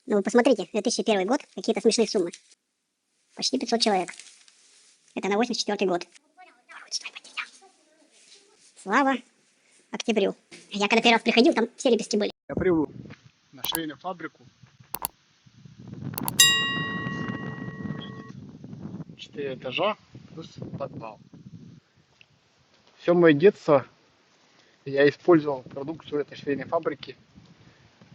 Ну, вы посмотрите, 2001 год, какие-то смешные суммы. Почти 500 человек. Это на 84 год. Слава октябрю. Я когда первый раз приходил, там все лепестки были. Я прибыл на швейную фабрику. 4 этажа плюс подвал. Все мое детство я использовал продукцию этой швейной фабрики.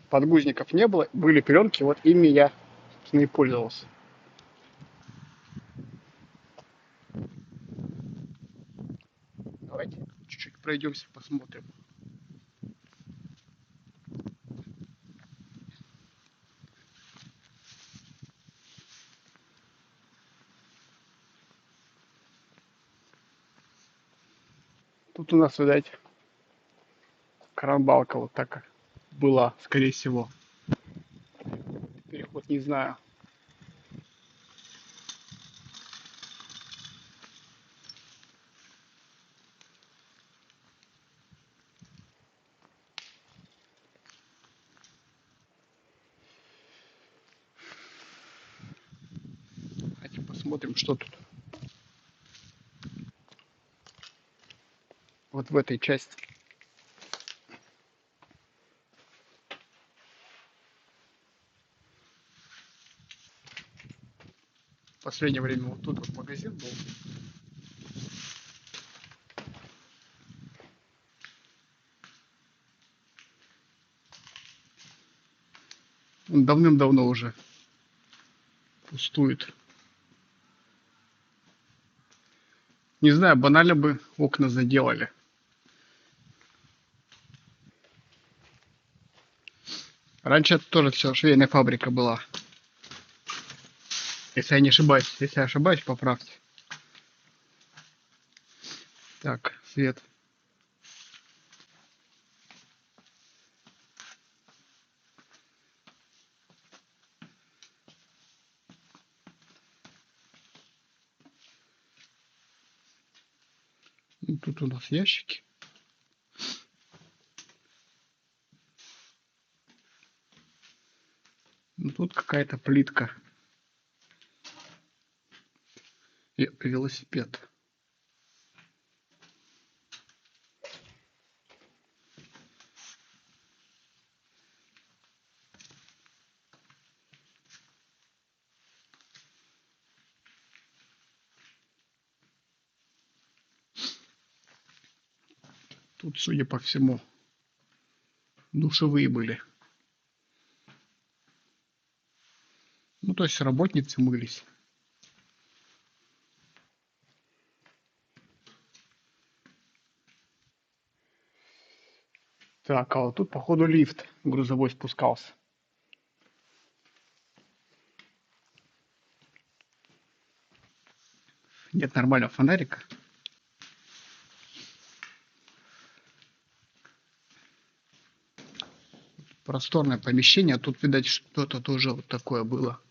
Подгузников не было, были пеленки, вот ими я, собственно, и пользовался. Давайте чуть-чуть пройдемся, посмотрим. Тут у нас, видать, кран-балка вот так была, скорее всего. Переход не знаю. Давайте посмотрим, что тут. Вот в этой части. В последнее время вот тут вот магазин был. Он давным-давно уже пустует. Не знаю, банально бы окна заделали. Раньше это тоже все швейная фабрика была. Если я не ошибаюсь. Если я ошибаюсь, поправьте. Так, свет. Ну, тут у нас ящики. Ну, тут какая-то плитка. И велосипед. Тут, судя по всему, душевые были. Ну, то есть работницы мылись. Так, а вот тут, походу, лифт грузовой спускался. Нет нормального фонарика. Просторное помещение, а тут, видать, что-то тоже вот такое было.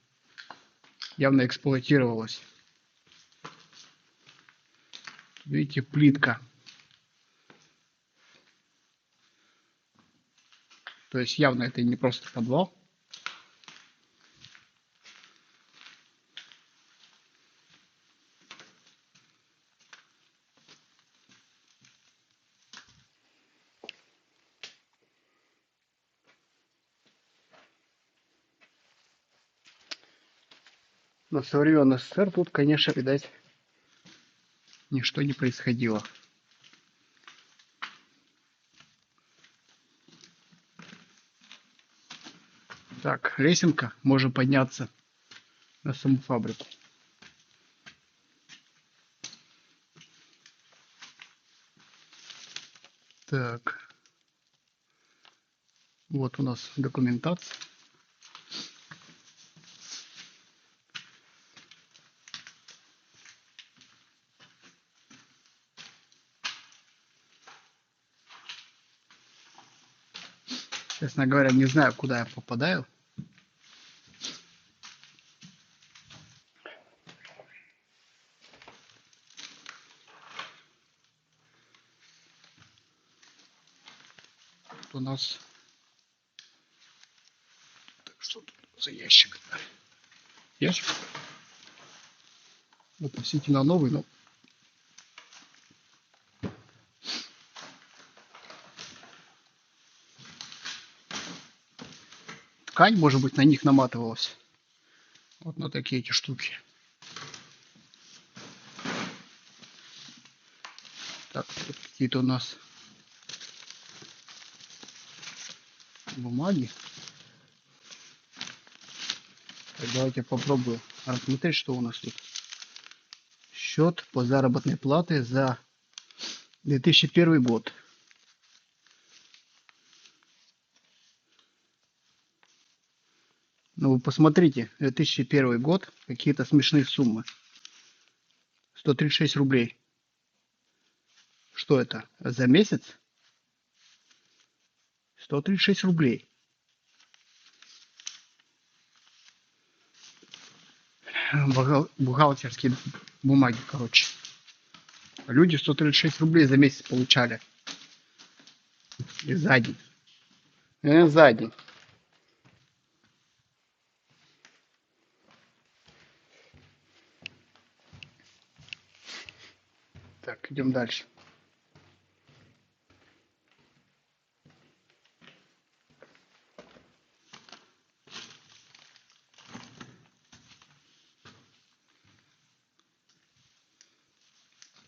Явно эксплуатировалось. Видите, плитка. То есть явно это не просто подвал. Но со времен СССР тут, конечно, видать, ничто не происходило. Так, лесенка, можем подняться на саму фабрику. Так, вот у нас документация. Честно говоря, не знаю, куда я попадаю. Тут у нас Что тут за ящик? Ящик относительно новый, но ткань, может быть, на них наматывалась. Вот на такие эти штуки. Так, тут какие-то у нас бумаги. Так, давайте попробую рассмотреть, что у нас тут. Счет по заработной плате за 2001 год. Ну вы посмотрите, 2001 год, какие-то смешные суммы. 136 рублей. Что это? За месяц? 136 рублей. Бухгалтерские бумаги, короче. Люди 136 рублей за месяц получали. И за день. За день. Так, идем дальше.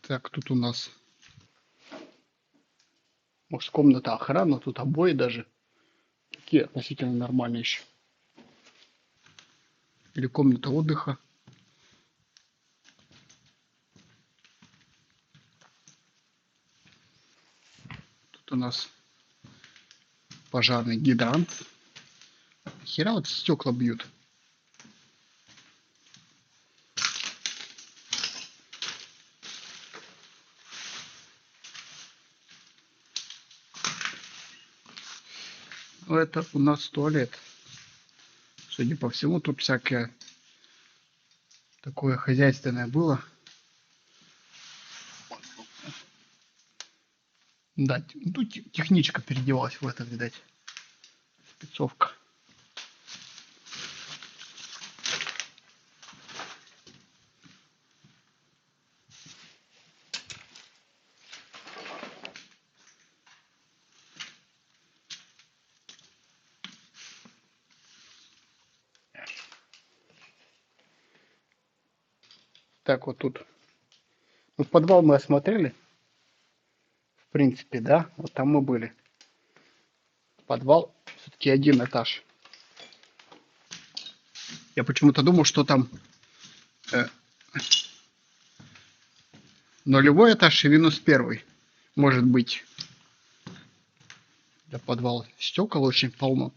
Так, тут у нас, может, комната охраны, тут обои даже. Такие относительно нормальные еще. Или комната отдыха. Тут у нас пожарный гидрант. Хера вот стекла бьют. Ну, это у нас туалет. Судя по всему, тут всякое такое хозяйственное было. Да, тут техничка переодевалась в это, видать. Спецовка. Так, вот тут. Ну, подвал мы осмотрели. В принципе, да. Вот там мы были. Подвал все-таки один этаж. Я почему-то думал, что там нулевой этаж и минус первый. Может быть. Для подвала стекол очень полно.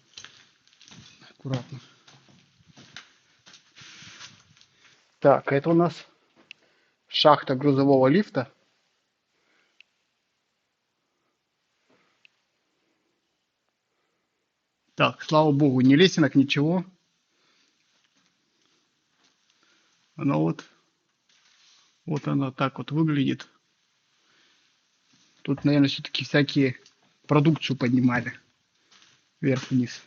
Аккуратно. Так, это у нас шахта грузового лифта. Так, слава богу, ни лесенок, ничего. Она вот она так вот выглядит. Тут, наверное, все-таки всякие продукцию поднимали вверх-вниз.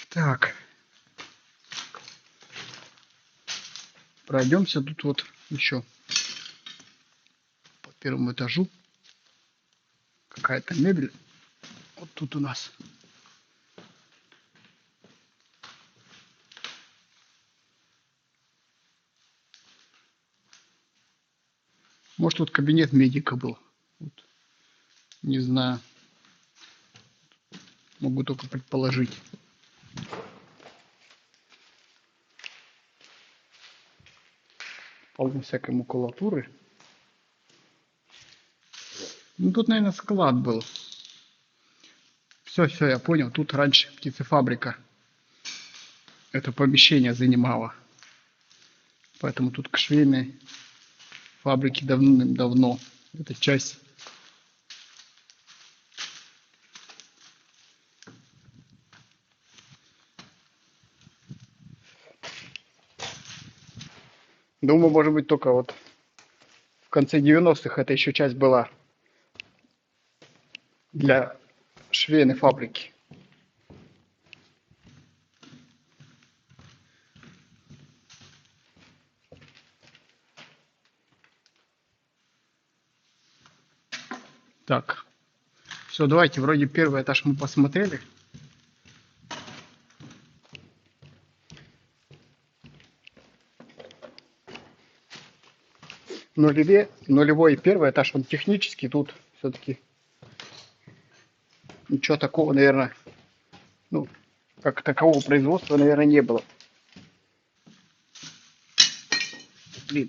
Так. Пройдемся тут вот еще по первому этажу. Какая-то мебель. Вот тут у нас. Может, тут кабинет медика был. Вот. Не знаю. Могу только предположить. Полно всякой макулатуры. Ну, тут, наверное, склад был. Все, я понял. Тут раньше птицефабрика это помещение занимала. Поэтому тут к швейной фабрике давным-давно эта часть. Думаю, может быть, только вот в конце 90-х эта еще часть была для швейной фабрики. Так, все, давайте, вроде первый этаж мы посмотрели. Нулевой и первый этаж, он технический, тут все-таки ничего такого, наверное, ну, как такового производства, наверное, не было. Блин.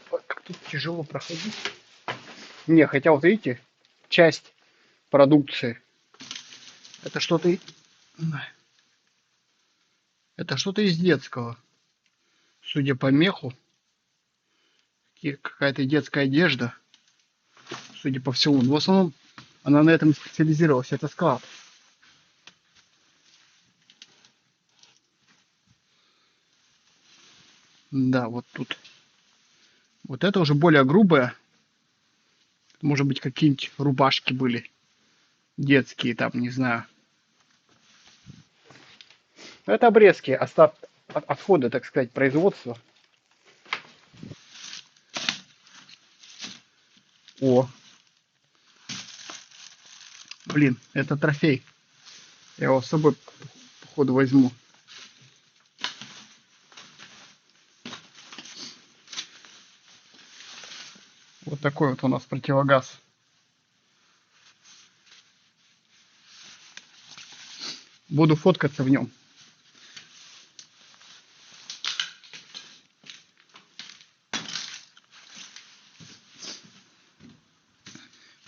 Ой, как тут тяжело проходить. Не, хотя вот видите, часть продукции. Это что-то... Это что-то из детского. Судя по меху. Какая-то детская одежда. Судя по всему. Но в основном она на этом специализировалась. Это склад. Да, вот тут. Вот это уже более грубое. Может быть, какие-нибудь рубашки были. Детские там, не знаю. Это обрезки, отходы, так сказать, производства. О, блин, это трофей. Я его с собой, походу, возьму. Вот такой вот у нас противогаз. Буду фоткаться в нем.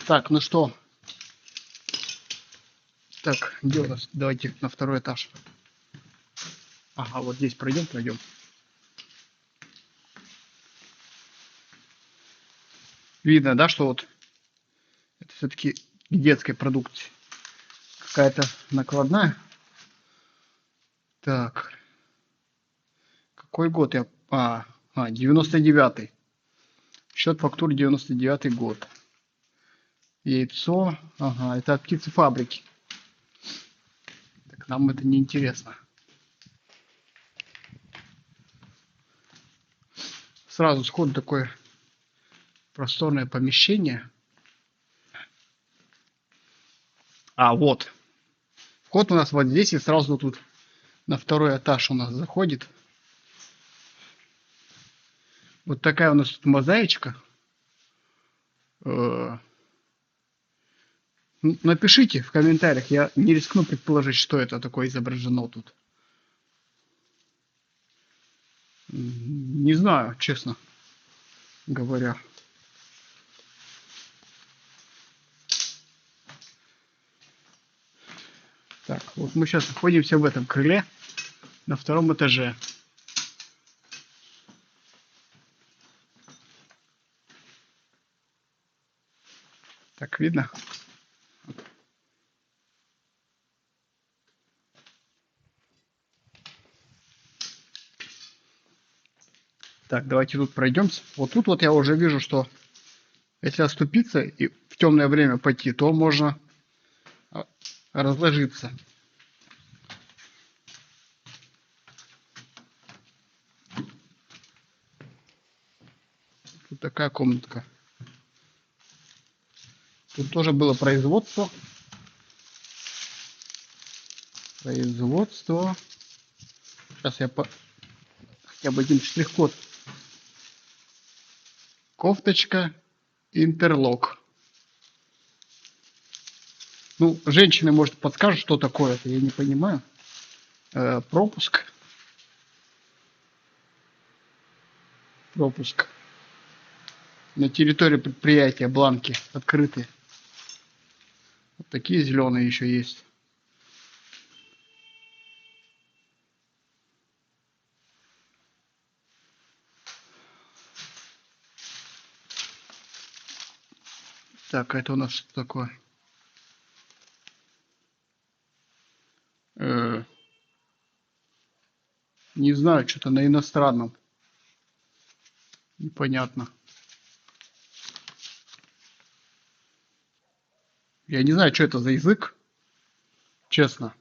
Так, ну что? Так, где у нас? Давайте на второй этаж. Ага, вот здесь пройдем. Видно, да, что вот это все-таки детской продукции. Какая-то накладная. Так, какой год я... 99-й. Счет фактур 99-й год. Яйцо. Ага, это от птицефабрики. Так, нам это не интересно. Сразу сходу такое просторное помещение. А, вот. Вход у нас вот здесь, и сразу тут на второй этаж у нас заходит. Вот такая у нас тут мозаичка. Напишите в комментариях, я не рискну предположить, что это такое изображено тут. Не знаю, честно говоря. Так, вот мы сейчас находимся в этом крыле на втором этаже. Так, видно? Так, давайте тут пройдемся. Вот тут вот я уже вижу, что если оступиться и в темное время пойти, то можно разложиться. Тут такая комнатка. Тут тоже было производство. Сейчас я хотя бы один штрих-код. Кофточка, интерлок. Ну, женщины, может, подскажут, что такое это, я не понимаю. Пропуск. Пропуск. На территории предприятия бланки открыты. Вот такие зеленые еще есть. Так, это у нас что такое? Не знаю, что-то на иностранном. Непонятно. Я не знаю, что это за язык. Честно.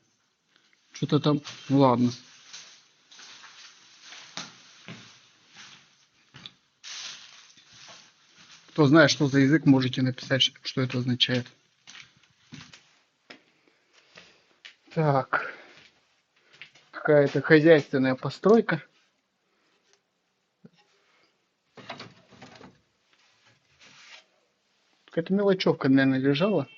Что-то там... Ну ладно. Кто знает, что за язык, можете написать, что это означает. Так. Какая-то хозяйственная постройка. Какая-то мелочевка, наверное, лежала.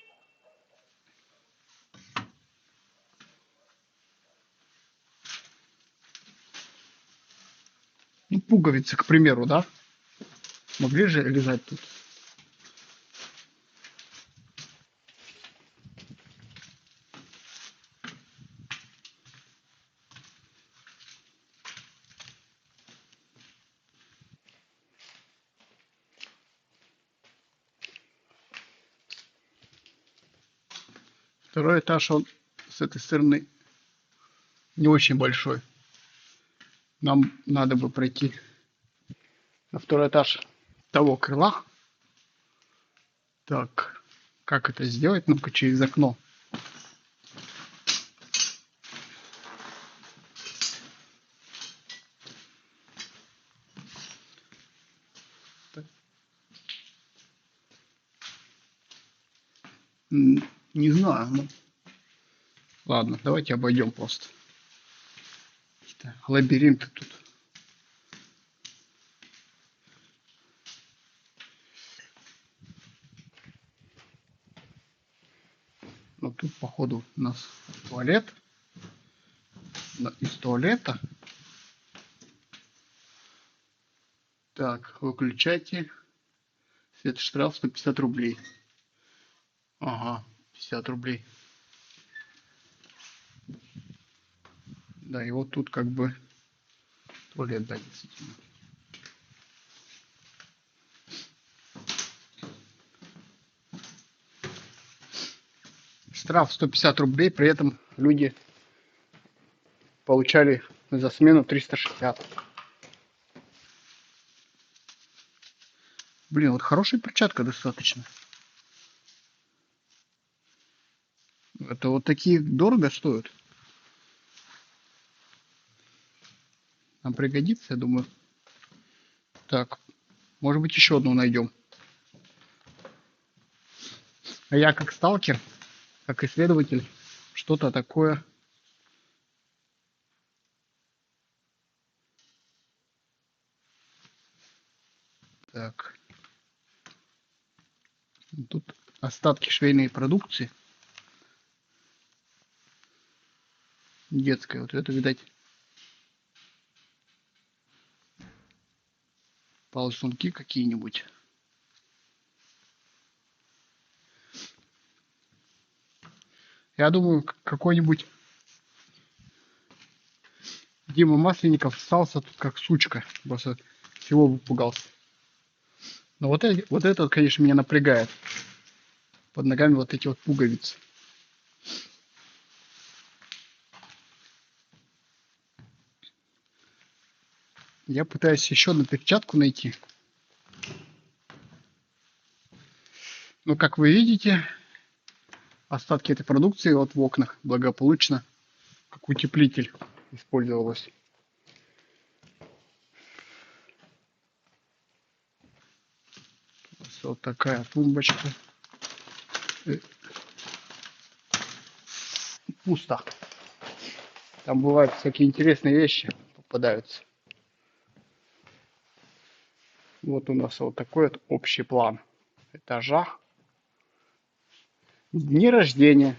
Ну, пуговицы, к примеру, да? Могли же лежать тут. Второй этаж, он с этой стороны не очень большой. Нам надо бы пройти на второй этаж того крыла. Так, как это сделать? Ну-ка, через окно. Не знаю. Ну... Ладно, давайте обойдем просто. Какие-то лабиринты тут. Ну, тут, походу, у нас туалет. Из туалета. Так, выключайте. Свет, штраф 150 рублей. Ага, 50 рублей. Да, и вот тут как бы туалет, да, действительно. Штраф 150 рублей, при этом люди получали за смену 360. Блин, вот хорошая перчатка достаточно. Это вот такие дорого стоят. Нам пригодится, я думаю. Так, может быть, еще одну найдем. А я как сталкер, как исследователь, что-то такое. Так. Тут остатки швейной продукции. Детская. Вот это, видать, ползунки какие-нибудь. Я думаю, какой-нибудь Дима Масленников ссался тут как сучка. Просто всего выпугался. Но вот это, конечно, меня напрягает. Под ногами вот эти вот пуговицы. Я пытаюсь еще одну перчатку найти. Но, как вы видите, остатки этой продукции вот в окнах благополучно как утеплитель использовалось. Вот такая тумбочка. Пусто. Там бывают всякие интересные вещи попадаются. Вот у нас вот такой вот общий план этажа. Дни рождения.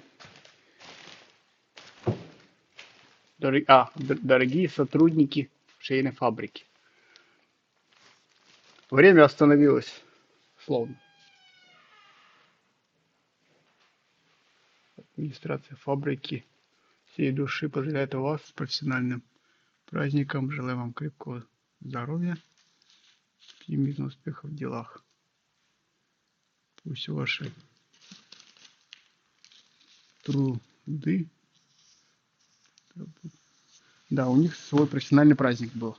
Дорогие сотрудники швейной фабрики. Время остановилось. Словно. Администрация фабрики всей души поздравляет вас с профессиональным праздником. Желаю вам крепкого здоровья, оптимизма, успехов в делах. Пусть ваши труды Да, у них свой профессиональный праздник был.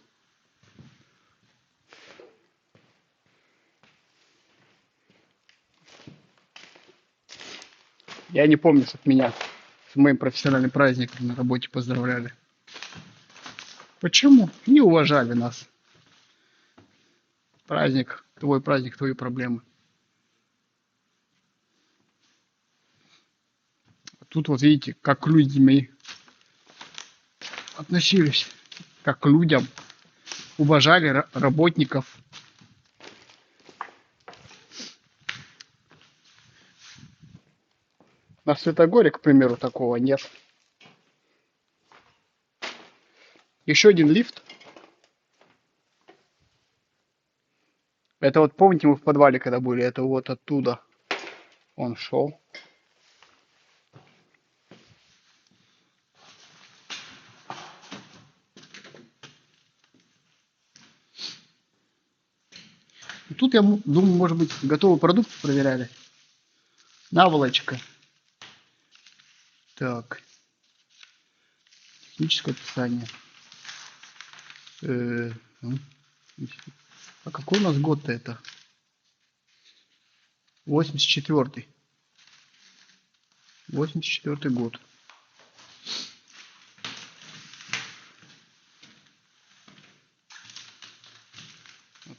Я не помню, чтоб меня с моим профессиональным праздником на работе поздравляли. Почему? Не уважали нас. Праздник, твои проблемы. Тут вот видите, как к людьми относились, как к людям, уважали работников. На Святогоре, к примеру, такого нет. Еще один лифт. Это вот помните, мы в подвале когда были, это вот оттуда он шел. И тут я думаю, может быть, готовый продукт проверяли. Наволочка. Так. Техническое описание. Ну, а какой у нас год-то это? 84-й. 84-й год.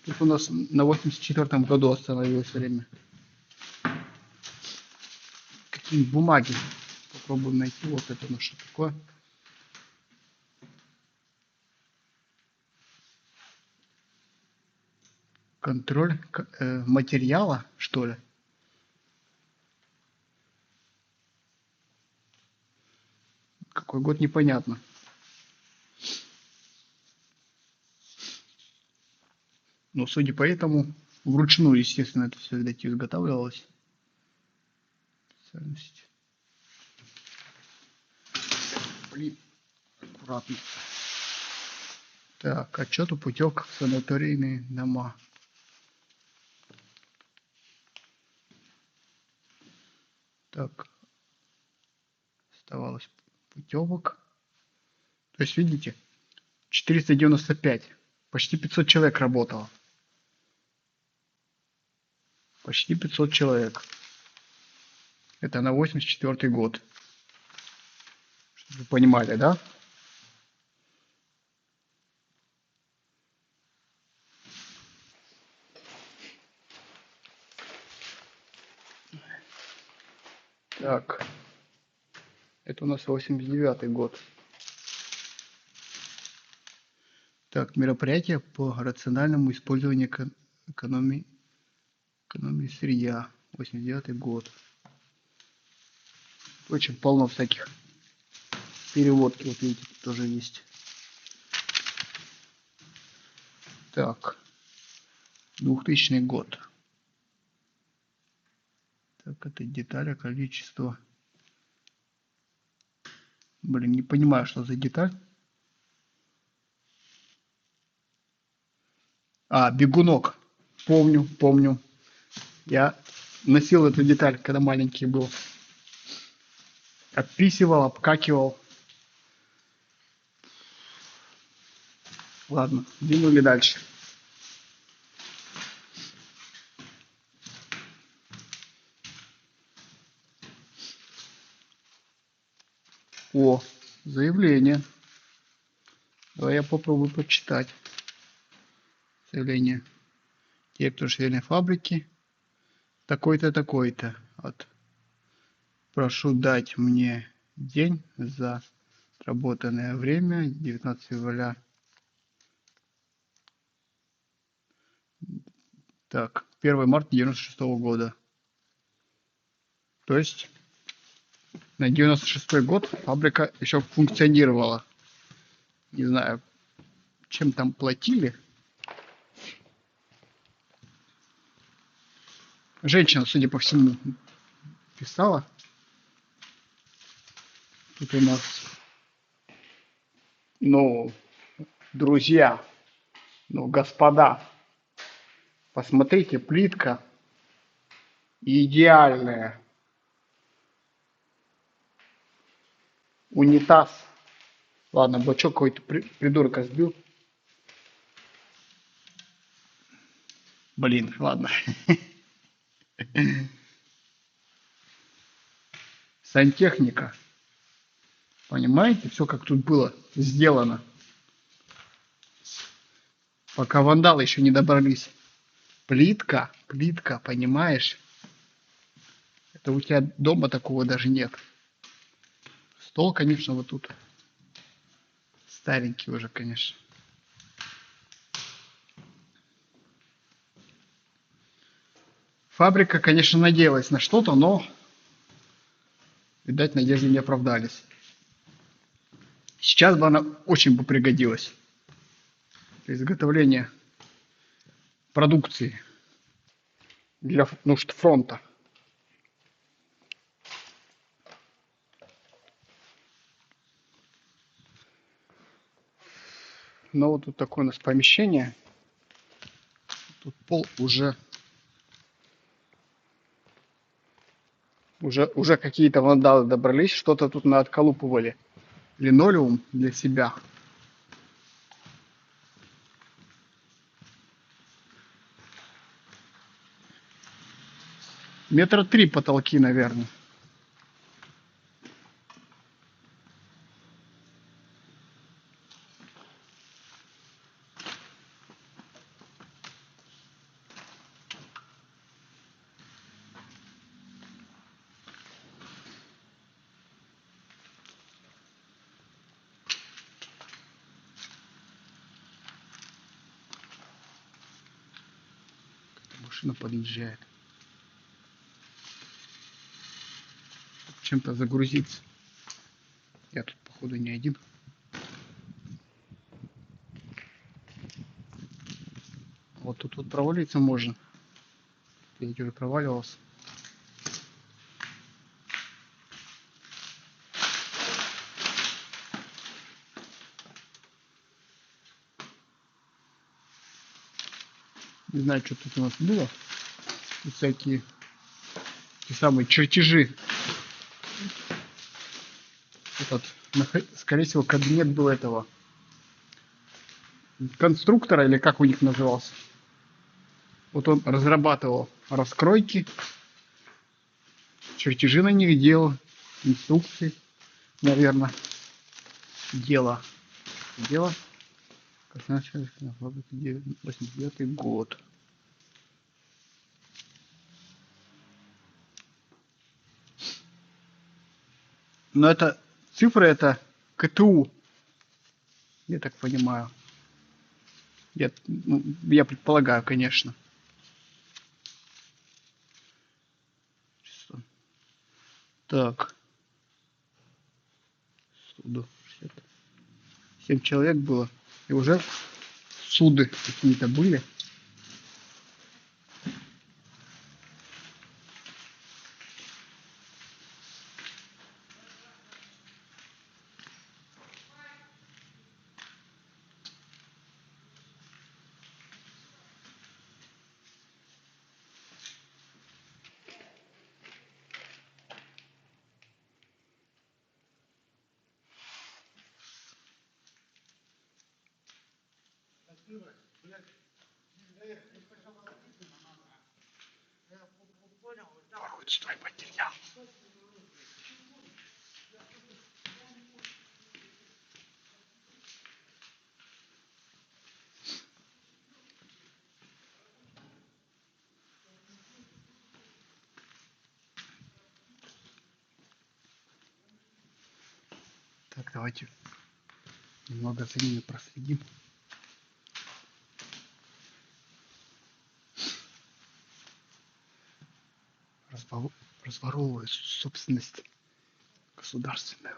Тут у нас на 84-м году остановилось время. Какие-нибудь бумаги. Попробуем найти. Вот это ну что такое. Контроль материала, что ли? Какой год, непонятно. Но судя по этому, вручную, естественно, это все, видать, изготавливалось. Специальность. Блин, аккуратно. Так, отчет о путевках в санаторийные дома. Так, оставалось путевок. То есть, видите, 495. Почти 500 человек работало. Почти 500 человек. Это на 84 год. Чтобы вы понимали, да? Так. Это у нас 89 год. Так, мероприятие по рациональному использованию экономии сырья. 89 год. Очень полно всяких переводки. Вот видите, тут тоже есть. Так. 2000 год. Так, это деталь, количество. Блин, не понимаю, что за деталь. А, бегунок. Помню. Я носил эту деталь, когда маленький был. Описывал, обкакивал. Ладно, двинули дальше. О, заявление. Давай я попробую почитать. Заявление. Директор швейной фабрики. Такой-то, такой-то. Вот. Прошу дать мне день за отработанное время. 19 февраля. Так, 1 марта 96 года. То есть на 96 год фабрика еще функционировала. Не знаю, чем там платили. Женщина, судя по всему, писала. Тут у нас, ну, друзья, ну, господа, посмотрите, плитка идеальная. Унитаз Ладно, бачок какой-то придурка сбил. Блин, ладно. Сантехника. Понимаете, все как тут было сделано. Пока вандалы еще не добрались. Плитка, плитка, понимаешь? Это у тебя дома такого даже нет. Стол, конечно, вот тут. Старенький уже, конечно. Фабрика, конечно, надеялась на что-то, но, видать, надежды не оправдались. Сейчас бы она очень бы пригодилась для изготовления продукции для нужд фронта. Но вот тут такое у нас помещение. Тут пол уже какие-то вандалы добрались, что-то тут отколупывали. Линолеум для себя. Метра 3 потолки, наверное. Машина подъезжает. Чем-то загрузиться. Я тут, походу, не один. Вот тут вот провалиться можно. Я уже проваливался. Не знаю, что тут у нас было. Тут всякие те самые чертежи. Этот, скорее всего, кабинет был этого конструктора, или как у них назывался. Вот он разрабатывал раскройки, чертежи на них делал, инструкции, наверное, дело. Дело. 89 год. Но это цифры, это КТУ, я так понимаю. Я предполагаю, конечно. Так. 7 человек было. И уже суды какие-то были. Воруют стройматериал. Так, давайте немного за ними проследим. Разворовывают собственность государственную.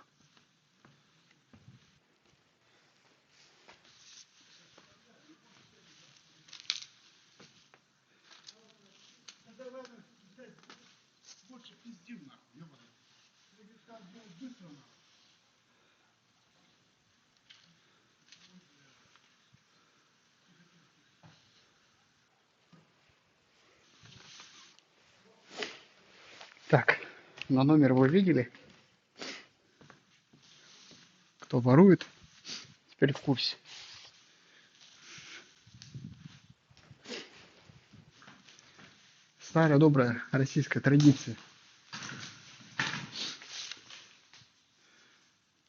Так, на номер вы видели? Кто ворует? теперь в курсе. Старая добрая российская традиция.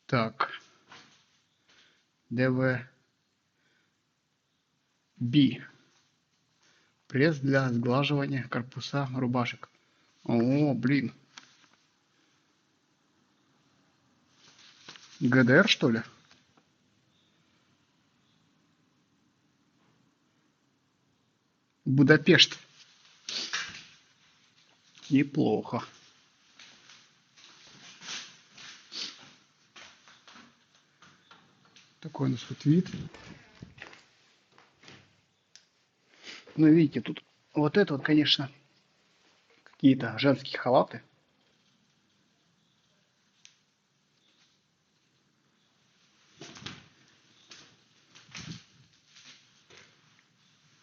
Так. ДВБ. Пресс для сглаживания корпуса рубашек. О, блин. ГДР, что ли? Будапешт. Неплохо. Такой у нас вот вид. Ну, видите, тут вот это вот, конечно, какие-то женские халаты.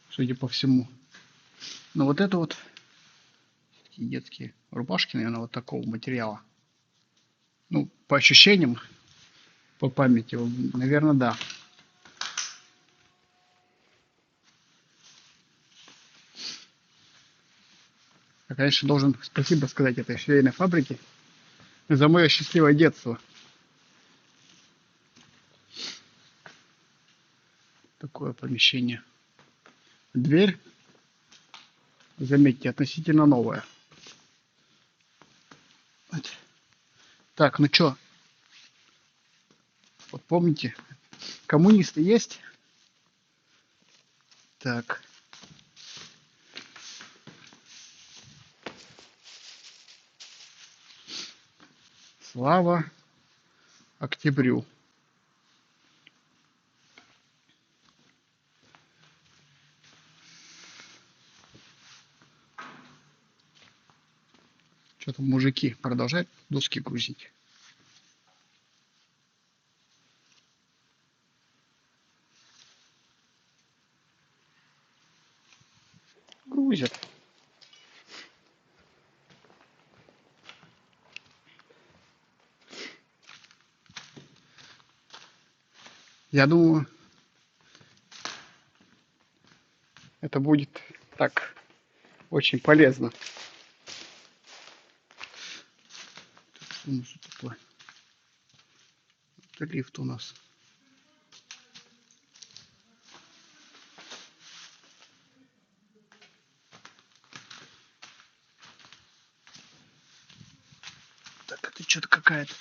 Судя по всему. Но вот это вот такие детские рубашки, наверное, вот такого материала. Ну, по ощущениям, по памяти, наверное, да. Я, конечно, должен спасибо сказать этой швейной фабрике за мое счастливое детство. Такое помещение. Дверь, заметьте, относительно новая. Так, ну чё? Вот помните, коммунисты есть? Так. Слава октябрю. Что-то мужики продолжают доски грузить. Грузят. Я думаю, это будет так очень полезно. Что у нас тут такое? Это лифт у нас. Так, это что-то какая-то...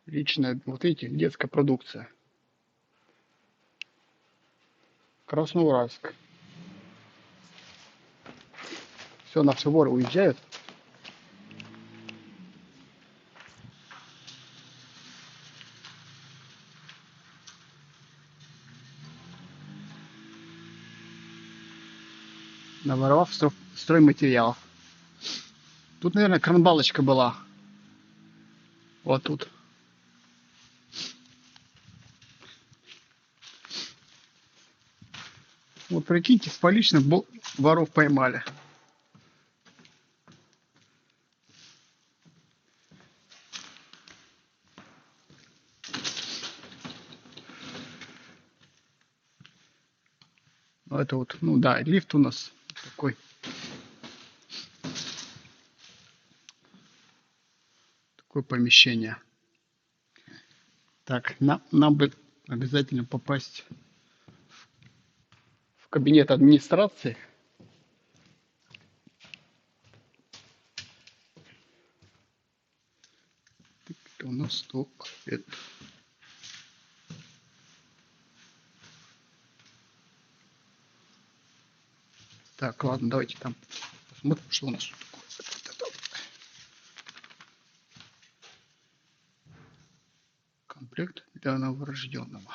Личная, вот видите, детская продукция. Красноуральск. Все, наши воры уезжают. Наворовав стройматериалов. Тут, наверное, кранбалочка была. Вот тут. Вот прикиньте, с поличных воров поймали. Ну, это вот, ну да, лифт у нас такой. Такое помещение. Так, нам бы обязательно попасть в кабинет администрации. Это у нас только это. Так, ладно, давайте там посмотрим, что у нас тут такое. Комплект для новорожденного.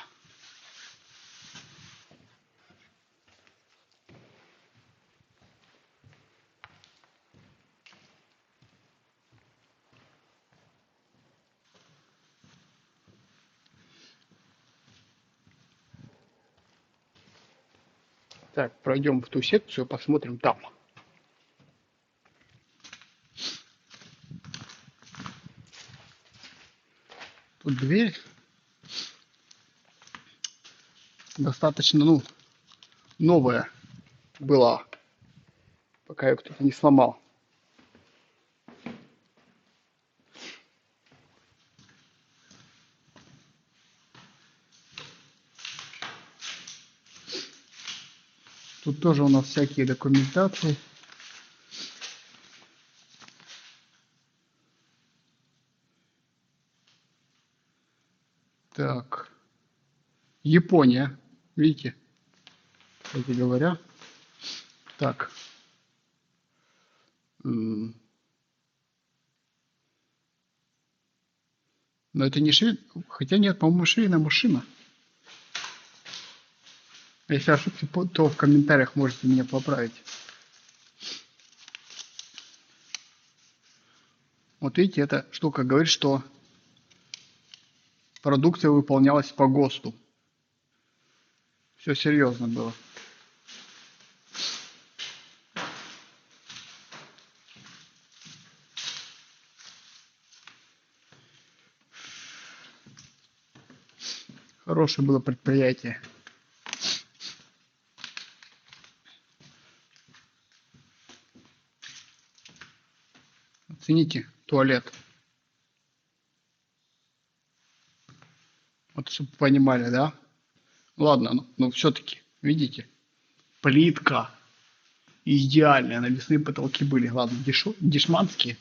Так, пройдем в ту секцию, посмотрим там. тут дверь. Достаточно, ну, новая была, пока ее кто-то не сломал. Тут тоже у нас всякие документации. Так. Япония. Видите? Кстати говоря. Так. Но это не швейная. Хотя нет, по-моему, швейная машина. Если ошибся, то в комментариях можете меня поправить. Вот видите, эта штука говорит, что продукция выполнялась по ГОСТу. Все серьезно было. Хорошее было предприятие. Оцените туалет. Вот чтобы вы понимали, да? Ладно, но все-таки, видите, плитка идеальная, навесные потолки были. Ладно, дешманские.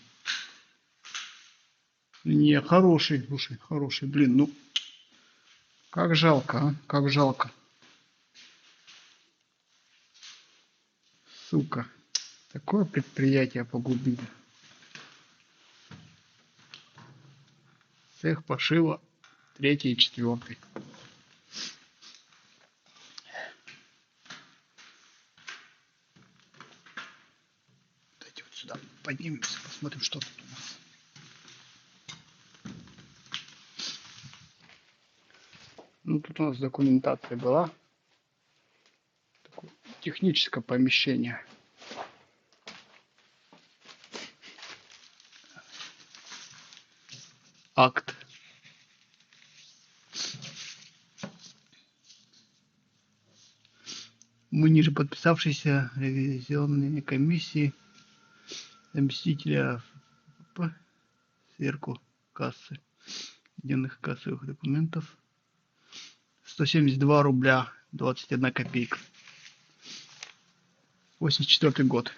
Не, хороший, слушай, хороший. Блин, ну, как жалко, а? Как жалко. Сука. Такое предприятие погубили. Цех пошива 3 и 4. Давайте вот сюда поднимемся, посмотрим, что тут у нас. Ну, тут у нас документация была. Такое техническое помещение. Акт. Мы, ниже подписавшиеся ревизионной комиссии заместителя сверку кассы единых кассовых документов 172 рубля 21 копейка. 84 год.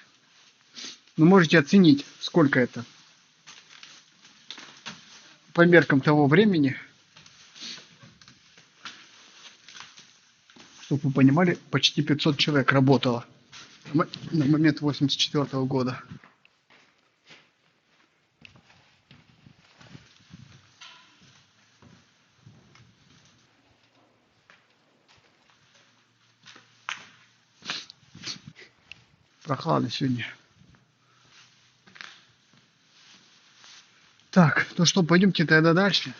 Вы можете оценить, сколько это по меркам того времени, чтобы вы понимали, почти 500 человек работало на момент 84 года. Прохладно сегодня. Так, ну что, пойдемте тогда дальше.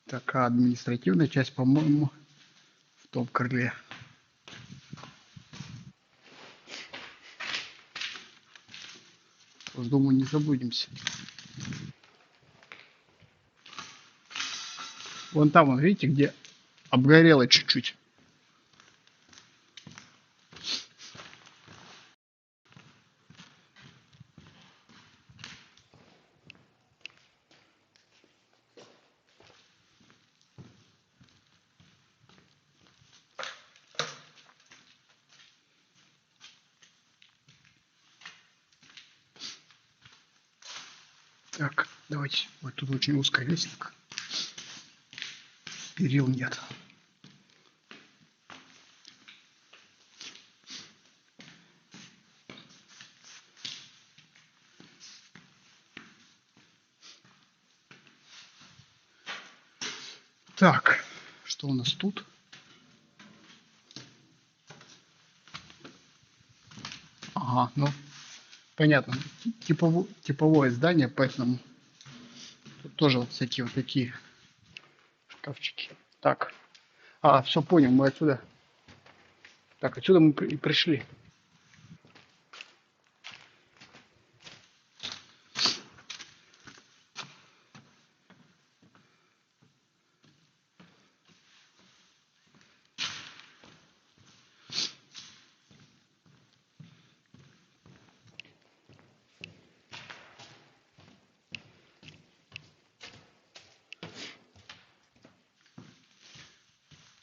Такая административная часть, по-моему, в том крыле. Уж думаю, не заблудимся. Вон там, вон, видите, где обгорело чуть-чуть. Так, давайте. Вот тут очень узкая лестница. Перил нет. Так, что у нас тут? Ага, ну, понятно. Типовое здание, поэтому тут тоже вот всякие вот такие шкафчики. Так, все понял, мы отсюда. Так, отсюда мы и пришли.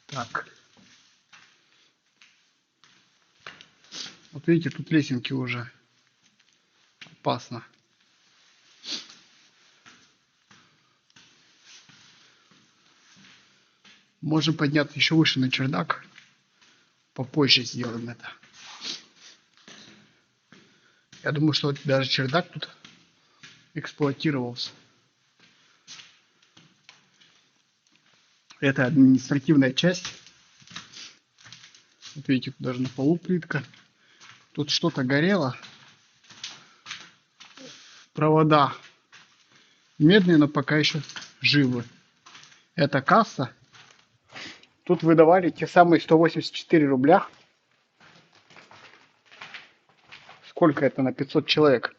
Так. Вот видите, тут лесенки уже. Опасно. Можем подняться еще выше на чердак. Попозже сделаем это. Я думаю, что даже чердак тут эксплуатировался. Это административная часть. Вот видите, тут даже на полу плитка. Тут что-то горело. Провода медные, но пока еще живы. Это касса. Тут выдавали те самые 184 рубля. Сколько это на 500 человек?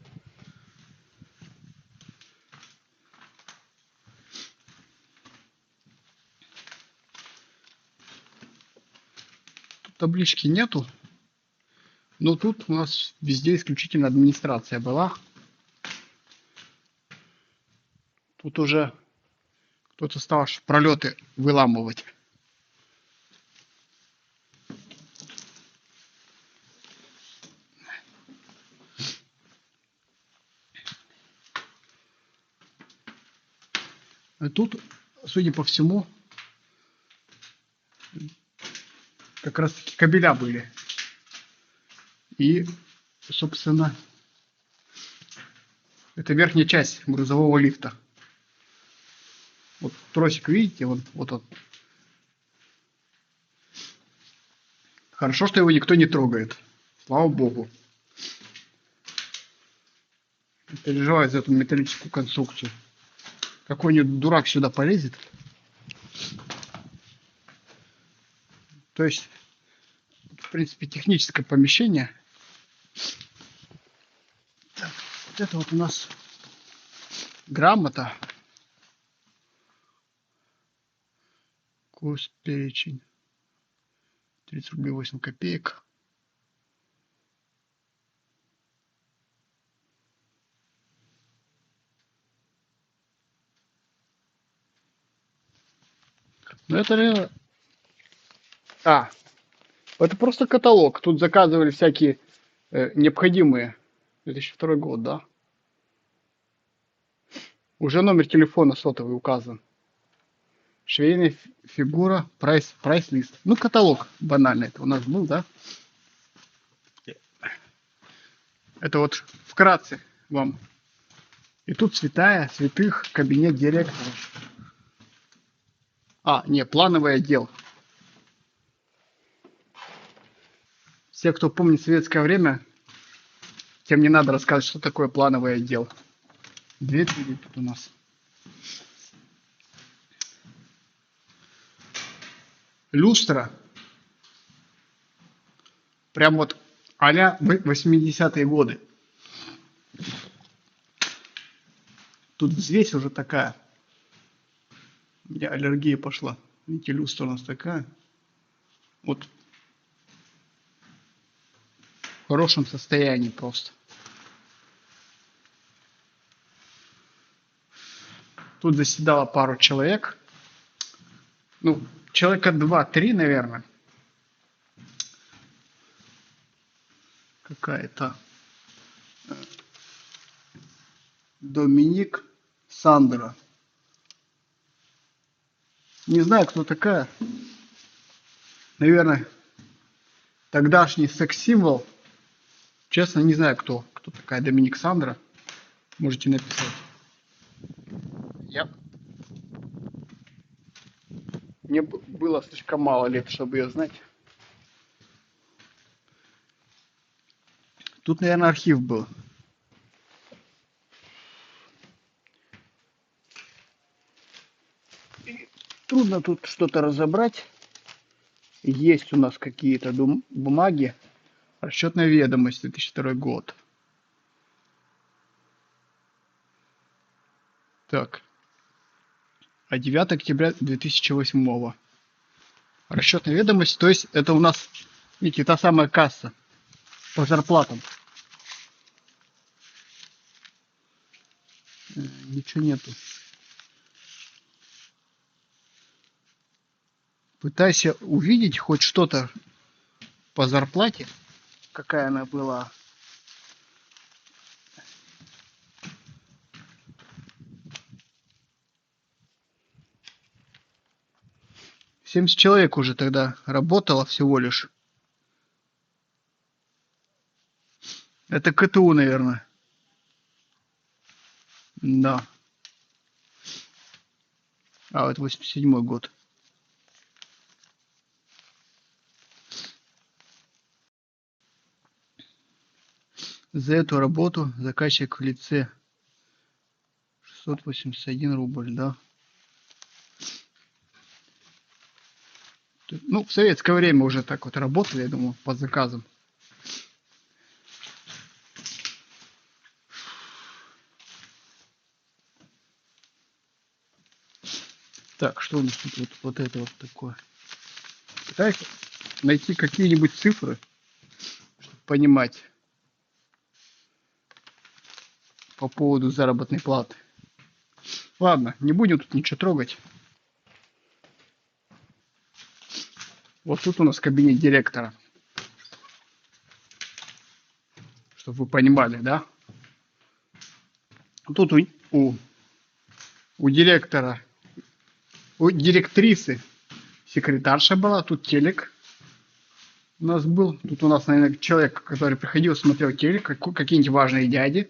Тут таблички нету. Но тут у нас везде исключительно администрация была. Тут уже кто-то стал аж пролеты выламывать. А тут, судя по всему, как раз таки кабеля были. И, собственно, это верхняя часть грузового лифта. Вот тросик, видите, вот он. Хорошо, что его никто не трогает. Слава богу. Переживаю за эту металлическую конструкцию. Какой-нибудь дурак сюда полезет. То есть, в принципе, техническое помещение. Так, вот это вот у нас грамота. Курс перечень. 30 рублей 8 копеек. Ну это реально... это просто каталог. Тут заказывали всякие необходимые. 2002 год, да? Уже номер телефона сотовый указан. Швейная фигура, прайс-лист. Ну, каталог банальный. Это у нас был, да? Это вот вкратце вам. И тут святая, святых, кабинет директора. Не, плановый отдел. Все, кто помнит советское время, тем не надо рассказывать, что такое плановый отдел. Дверь тут у нас. Люстра. Прям вот а-ля 80-е годы. Тут взвесь уже такая. У меня аллергия пошла. Видите, люстра у нас такая. Вот в хорошем состоянии просто. Тут заседало пару человек. Ну, человека 2-3, наверное. Какая-то Доминик Сандра. Не знаю, кто такая. Наверное, тогдашний секс-символ. Честно, не знаю, кто такая Доминик Сандра. Можете написать. Я Мне было слишком мало лет, чтобы ее знать. Тут, наверное, архив был. И трудно тут что-то разобрать. Есть у нас какие-то бумаги. Расчетная ведомость, 2002 год. Так. А 9 октября 2008. Расчетная ведомость, то есть это у нас, видите, та самая касса по зарплатам. Ничего нету. Пытайся увидеть хоть что-то по зарплате, какая она была. Семьдесят человек уже тогда работало всего лишь. Это КТУ, наверное. Да. А, вот 87-й год. За эту работу заказчик в лице 681 рубль, да. Ну, в советское время уже так вот работали, я думаю, по заказам. Так, что у нас тут вот это вот такое? Пытаюсь найти какие-нибудь цифры, чтобы понимать по поводу заработной платы. Ладно, не будем тут ничего трогать. Вот тут у нас кабинет директора. Чтобы вы понимали, да? Тут у директора, у директрисы секретарша была, тут телек у нас был. Тут у нас, наверное, человек, который приходил, смотрел телек, какие-нибудь важные дяди.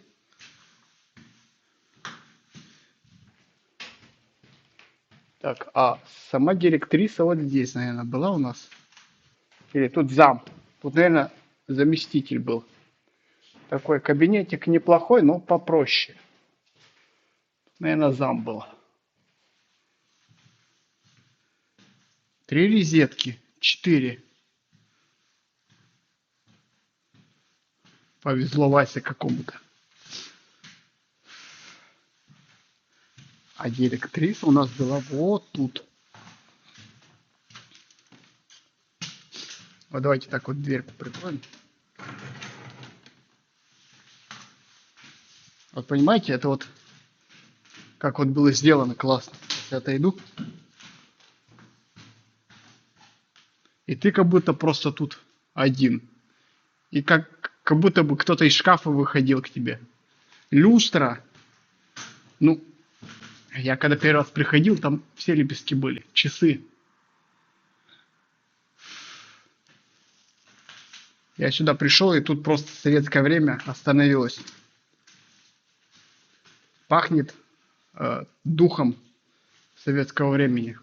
Так, а сама директриса вот здесь, наверное, была у нас. Или тут зам. Тут, наверное, заместитель был. Такой кабинетик неплохой, но попроще. Наверное, зам был. 3 розетки. 4. Повезло Васе какому-то. А директриса у нас была вот тут. Вот давайте так вот дверку прикроем. Вот понимаете, это вот как вот было сделано классно. Я отойду. И ты как будто просто тут один. И как будто бы кто-то из шкафа выходил к тебе. Люстра. Ну, я когда первый раз приходил, там все лепестки были. Часы. Я сюда пришел, и тут просто советское время остановилось. Пахнет духом советского времени.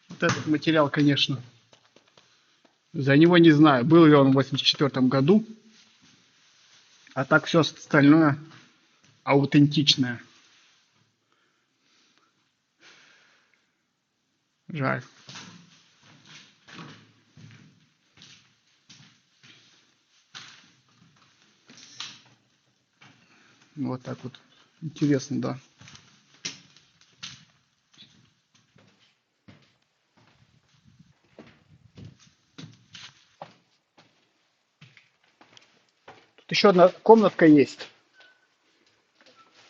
Вот этот материал, конечно, за него не знаю, был ли он в 84 году. А так все остальное аутентичное. Жаль. Вот так вот. Интересно, да. Тут еще одна комнатка есть.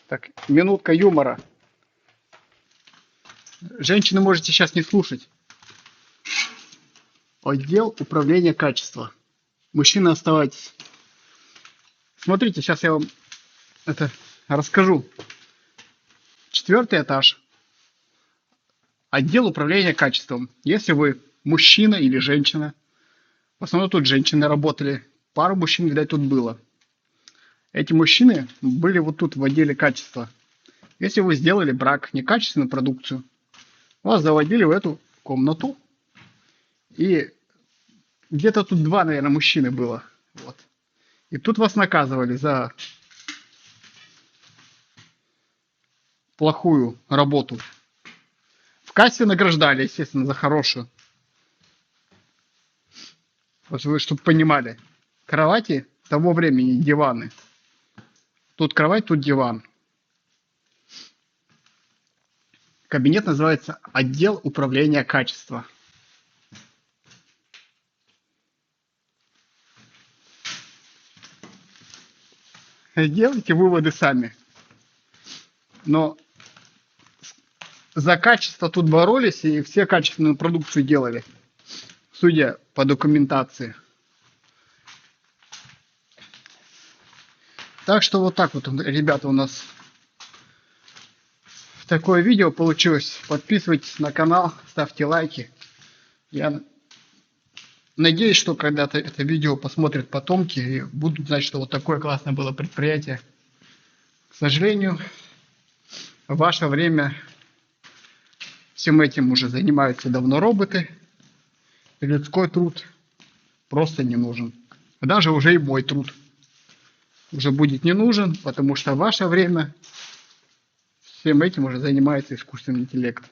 Так, минутка юмора. Женщины можете сейчас не слушать. Отдел управления качества. Мужчины, оставайтесь. Смотрите, сейчас я вам это расскажу. 4-й этаж. Отдел управления качеством. Если вы мужчина или женщина, в основном тут женщины работали, пару мужчин, видать, тут было. Эти мужчины были вот тут в отделе качества. Если вы сделали брак, некачественную продукцию, Вас заводили в эту комнату, и где-то тут два, наверное, мужчины было. Вот. И тут вас наказывали за плохую работу. В кассе награждали, естественно, за хорошую. Вот вы, чтобы понимали. Кровати того времени, диваны. Тут кровать, тут диван. Кабинет называется «Отдел управления качества». Делайте выводы сами. Но за качество тут боролись и все качественную продукцию делали, судя по документации. Так что вот так вот, ребята, у нас такое видео получилось. Подписывайтесь на канал, ставьте лайки. Я надеюсь, что когда-то это видео посмотрят потомки и будут знать, что вот такое классное было предприятие. К сожалению, в ваше время всем этим уже занимаются давно роботы. И людской труд просто не нужен. Даже уже и мой труд уже будет не нужен, потому что в ваше время всем этим уже занимается искусственный интеллект.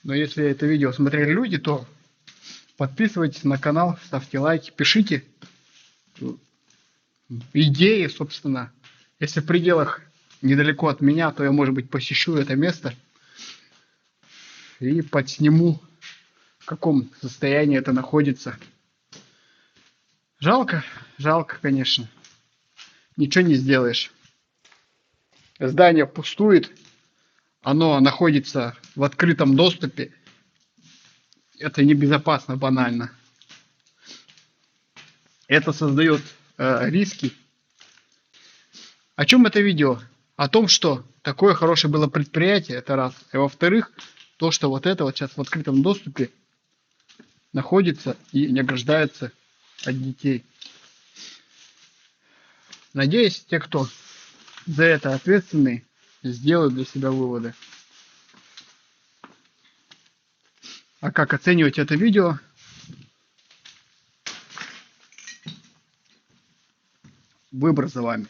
Но если это видео смотрели люди, то подписывайтесь на канал, ставьте лайки, пишите идеи, собственно. Если в пределах недалеко от меня, то я, может быть, посещу это место и подсниму, в каком состоянии это находится. Жалко, жалко, конечно. Ничего не сделаешь. Здание пустует, оно находится в открытом доступе. Это небезопасно, банально. Это создает риски. О чем это видео? О том, что такое хорошее было предприятие, это раз. И во-вторых, то, что вот это вот сейчас в открытом доступе находится и не ограждается от детей. Надеюсь, те, кто за это ответственны, сделают для себя выводы. А как оценивать это видео? Выбор за вами.